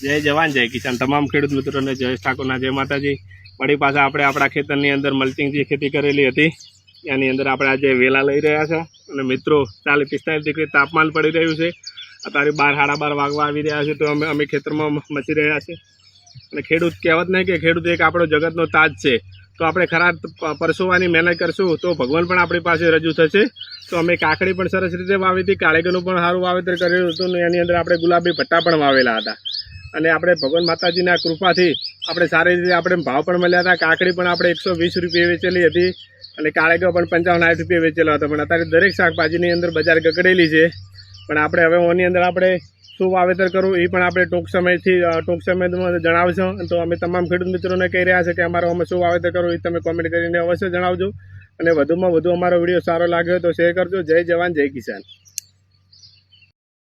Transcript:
જય જવાન જય કિસાન તમામ ખેડૂત મિત્રોને જય ઠાકોરના જય માતાજી। વળી પાછા આપણે આપણા ખેતરની અંદર મલ્ચિંગ જે ખેતી કરેલી હતી એની અંદર આપણે આજે વેલા લઈ રહ્યા છે અને મિત્રો 40-45 ડિગ્રી તાપમાન પડી રહ્યું છે। અત્યારે 12-12:30 વાગવા આવી રહ્યા છે તો અમે ખેતરમાં મચી રહ્યા છે અને ખેડૂત કહેવત નહીં કે ખેડૂત એક આપણો જગતનો તાજ છે। તો આપણે ખરા પરસોવાની મહેનત કરશું તો ભગવાન પણ આપણી પાસે રજૂ થશે। તો અમે કાકડી પણ સરસ રીતે વાવી હતી, કાળેગરનું પણ સારું વાવેતર કર્યું હતું અને એની અંદર આપણે ગુલાબી ભટ્ટા પણ વાવેલા હતા અને આપણે ભગવાન માતાજીના કૃપાથી આપણે સારી રીતે આપણે ભાવ પણ મળ્યા હતા। કાકડી પણ આપણે 120 રૂપિયા વેચેલી હતી અને કાળેગર પણ 55-60 રૂપિયા વેચેલો હતો। પણ અત્યારે દરેક શાકભાજીની અંદર બજાર ગગડેલી છે, પણ આપણે હવે ઓની અંદર આપણે શું વાવેતર કરવું એ પણ આપણે ટૂંક સમયમાં જણાવશો। તો અમે તમામ ખેડૂત મિત્રોને કહી રહ્યા છે કે અમારો અમે શું વાવેતર કરવું એ તમે કોમેન્ટ કરીને અવશ્ય જણાવજો અને વધુમાં વધુ અમારો વિડીયો સારો લાગ્યો તો શેર કરજો। જય જવાન જય કિસાન।